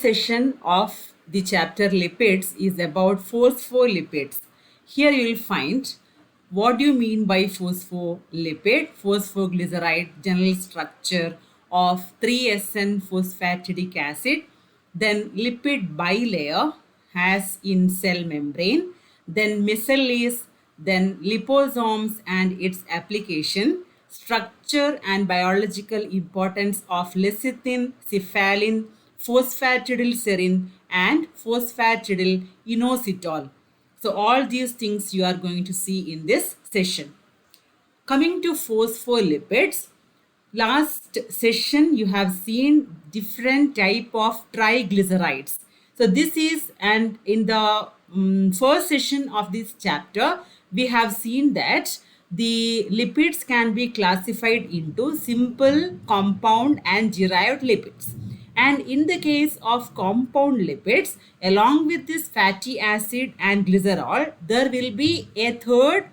session of the chapter lipids is about phospholipids. Here you will find what do you mean by phospholipid, phosphoglyceride, general structure of 3SN phosphatidic acid, then lipid bilayer has in cell membrane, then micelles, then liposomes and its application, structure and biological importance of lecithin, cephalin, phosphatidylserine and phosphatidylinositol. So all these things you are going to see in this session. Coming to phospholipids, last session you have seen different type of triglycerides. So this is, and in the first session of this chapter we have seen that the lipids can be classified into simple, compound and derived lipids. And in the case of compound lipids, along with this fatty acid and glycerol, there will be a third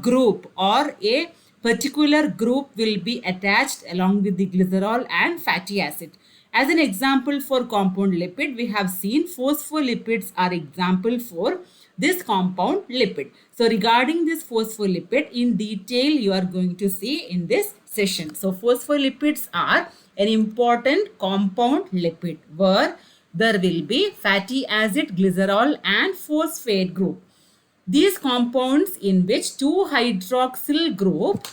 group, or a particular group will be attached along with the glycerol and fatty acid. As an example for compound lipid, we have seen phospholipids are example for this compound lipid. So regarding this phospholipid in detail you are going to see in this session. So phospholipids are an important compound lipid where there will be fatty acid, glycerol and phosphate group. These compounds in which two hydroxyl group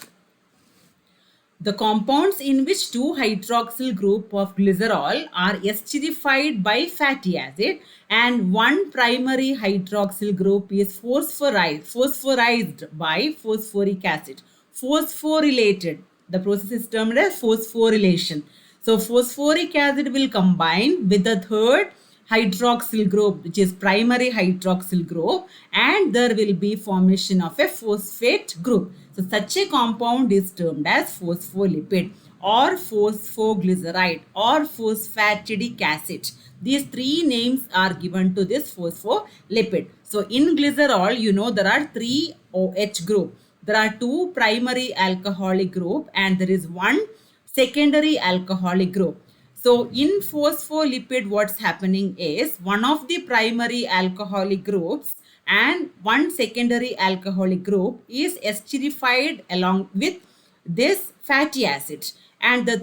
the compounds in which two hydroxyl group of glycerol are esterified by fatty acid and one primary hydroxyl group is phosphorized by phosphoric acid. Phosphorylated. The process is termed as phosphorylation. So phosphoric acid will combine with the third hydroxyl group, which is primary hydroxyl group, and there will be formation of a phosphate group. So such a compound is termed as phospholipid or phosphoglyceride or phosphatidic acid. These three names are given to this phospholipid. So in glycerol, you know there are three OH group. There are two primary alcoholic group and there is one secondary alcoholic group. So in phospholipid, what's happening is one of the primary alcoholic groups and one secondary alcoholic group is esterified along with this fatty acid, and the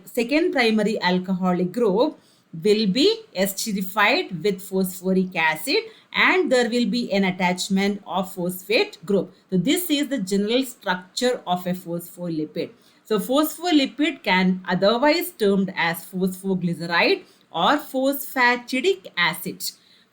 second primary alcoholic group will be esterified with phosphoric acid and there will be an attachment of phosphate group. So this is the general structure of a phospholipid. So phospholipid can otherwise termed as phosphoglyceride or phosphatidic acid.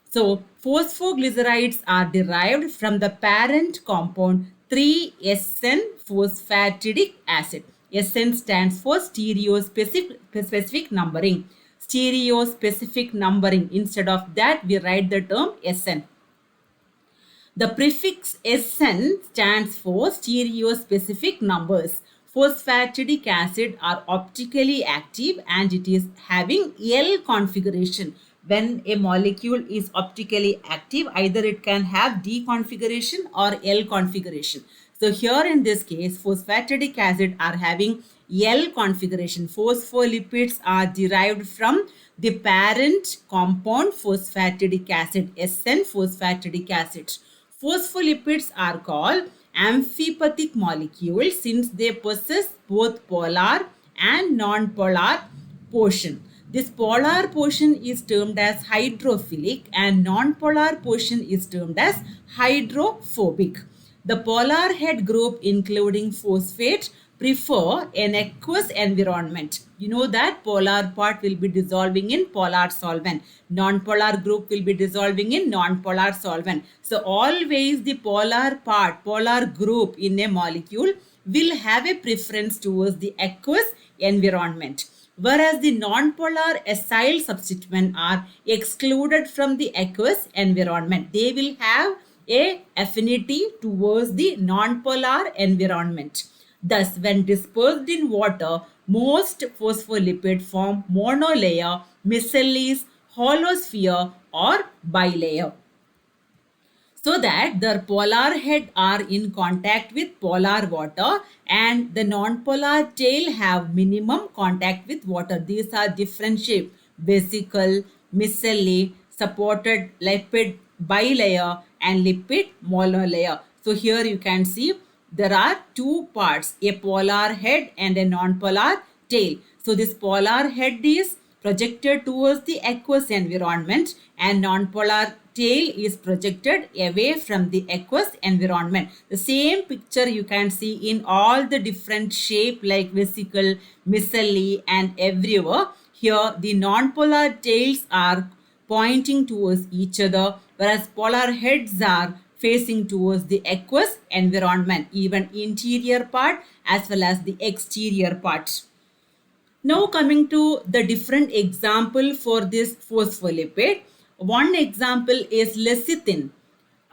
So phosphoglycerides are derived from the parent compound 3SN phosphatidic acid. SN stands for stereospecific numbering. Stereospecific numbering. Instead of that, we write the term SN. The prefix SN stands for stereospecific numbers. Phosphatidic acid are optically active and it is having L configuration. When a molecule is optically active, either it can have D configuration or L configuration. So here in this case, phosphatidic acid are having L configuration. Phospholipids are derived from the parent compound phosphatidic acid, SN phosphatidic acid. Phospholipids are called amphipathic molecules since they possess both polar and non-polar portion. This polar portion is termed as hydrophilic and non-polar portion is termed as hydrophobic. The polar head group including phosphate prefer an aqueous environment. You know that polar part will be dissolving in polar solvent. Non-polar group will be dissolving in non-polar solvent. So always the polar part, polar group in a molecule will have a preference towards the aqueous environment. Whereas the non-polar acyl substituent are excluded from the aqueous environment. They will have a affinity towards the non-polar environment. Thus, when dispersed in water, most phospholipid form monolayer, micelles, hollow sphere or bilayer, so that their polar head are in contact with polar water and the non-polar tail have minimum contact with water. These are different shape. vesicle, micelle, supported lipid bilayer, and lipid monolayer. So here you can see there are two parts, a polar head and a non-polar tail. So this polar head is projected towards the aqueous environment and non-polar tail is projected away from the aqueous environment. The same picture you can see in all the different shape like vesicle, micelle and everywhere. Here the non-polar tails are pointing towards each other, whereas polar heads are facing towards the aqueous environment, even interior part as well as the exterior part. Now coming to the different example for this phospholipid. One example is lecithin,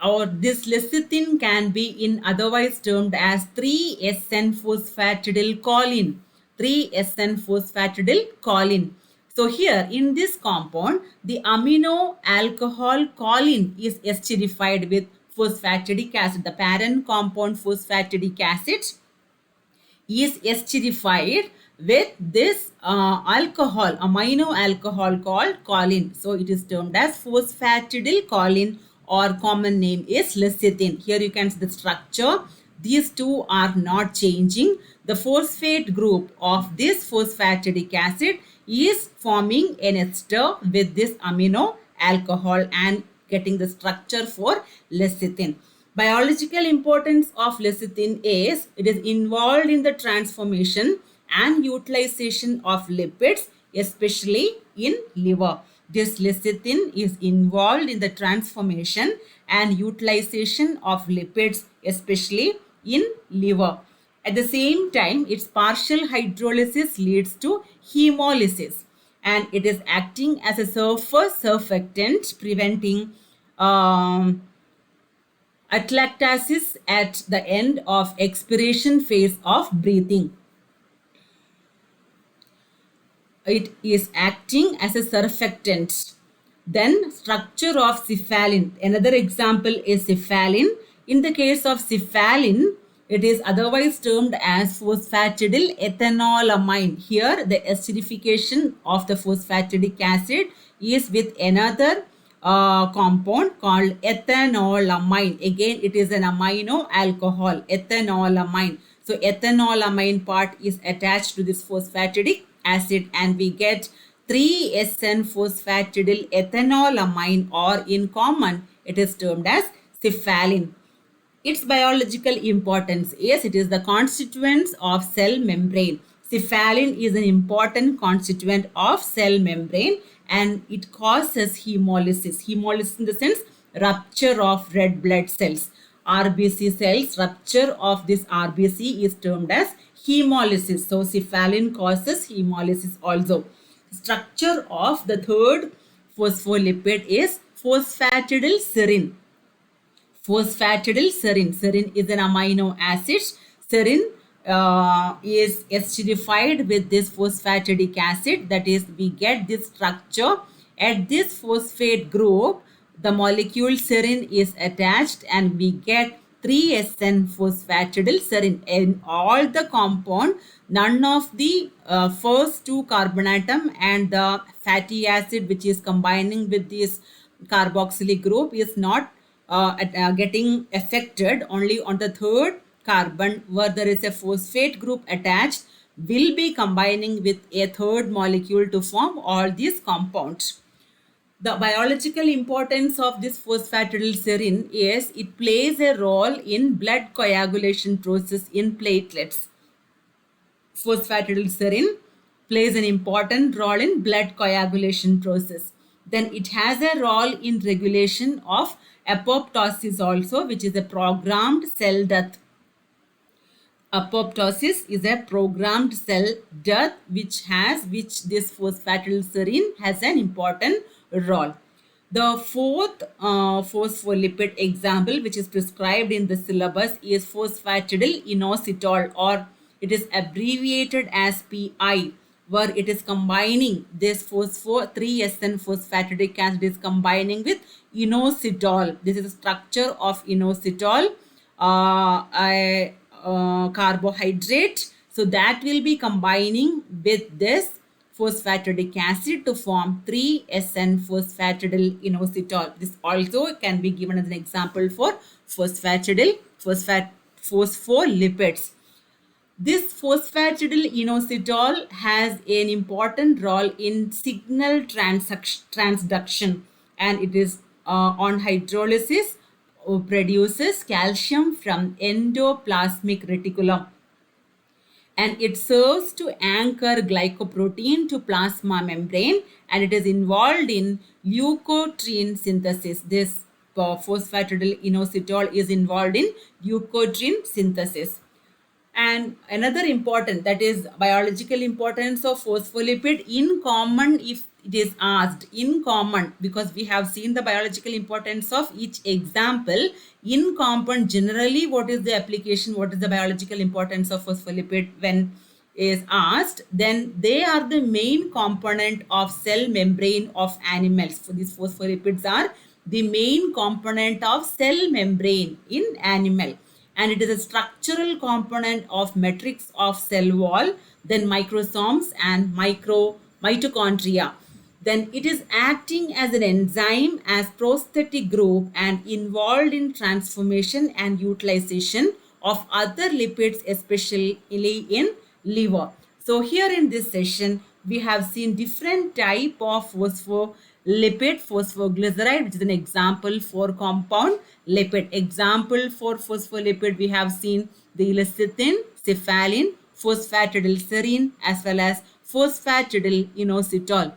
or this lecithin can be in otherwise termed as 3-SN phosphatidylcholine. 3-SN phosphatidylcholine. So here in this compound, the amino alcohol choline is esterified with phosphatidic acid. The parent compound phosphatidic acid is esterified with this alcohol, amino alcohol called choline. So it is termed as phosphatidylcholine, or common name is lecithin. Here you can see the structure. These two are not changing. The phosphate group of this phosphatidic acid is forming an ester with this amino alcohol and getting the structure for lecithin. Biological importance of lecithin is it is involved in the transformation and utilization of lipids, especially in liver. This lecithin is involved in the transformation and utilization of lipids, especially in liver. At the same time, its partial hydrolysis leads to hemolysis, and it is acting as a surface surfactant, preventing atelectasis at the end of expiration phase of breathing. It is acting as a surfactant. Then structure of cephalin. Another example is cephalin. In the case of cephalin, it is otherwise termed as phosphatidyl ethanolamine. Here the esterification of the phosphatidic acid is with another compound called ethanolamine. Again, it is an amino alcohol, ethanolamine. So ethanolamine part is attached to this phosphatidic acid and we get 3-SN phosphatidyl ethanolamine, or in common it is termed as cephalin. Its biological importance is it is the constituents of cell membrane. Cephalin is an important constituent of cell membrane and it causes hemolysis. Hemolysis in the sense rupture of red blood cells. RBC cells, rupture of this RBC is termed as hemolysis. So cephalin causes hemolysis also. Structure of the third phospholipid is phosphatidylserine. Phosphatidylserine. Serine is an amino acid. Serine is esterified with this phosphatidic acid. That is, we get this structure. At this phosphate group, the molecule serine is attached and we get 3-SN phosphatidylserine. In all the compound, none of the first two carbon atom and the fatty acid which is combining with this carboxylic group is not getting affected. Only on the third carbon where there is a phosphate group attached will be combining with a third molecule to form all these compounds. The biological importance of this phosphatidylserine is it plays a role in blood coagulation process in platelets. Phosphatidylserine plays an important role in blood coagulation process. Then it has a role in regulation of apoptosis also, which is a programmed cell death. Apoptosis is a programmed cell death which this phosphatidylserine has an important role. The fourth phospholipid example which is prescribed in the syllabus is phosphatidylinositol, or it is abbreviated as PI, where it is combining this 3-SN phosphatidic acid is combining with inositol. This is the structure of inositol, carbohydrate. So that will be combining with this phosphatidic acid to form 3-SN phosphatidylinositol. This also can be given as an example for phospholipids. This phosphatidylinositol has an important role in signal transduction, and it is on hydrolysis produces calcium from endoplasmic reticulum, and it serves to anchor glycoprotein to plasma membrane, and it is involved in leukotriene synthesis. This phosphatidylinositol is involved in leukotriene synthesis. And another important, that is biological importance of phospholipid in common, if it is asked in common, because we have seen the biological importance of each example. In common, generally, what is the application, what is the biological importance of phospholipid when is asked, then they are the main component of cell membrane of animals. So these phospholipids are the main component of cell membrane in animal, and it is a structural component of matrix of cell wall, then microsomes and mitochondria. Then it is acting as an enzyme, as prosthetic group, and involved in transformation and utilization of other lipids, especially in liver. So here in this session, we have seen different type of phospholipid, phosphoglyceride, which is an example for compound lipid. Example for phospholipid, we have seen the lecithin, cephalin, phosphatidylserine, as well as phosphatidylinositol.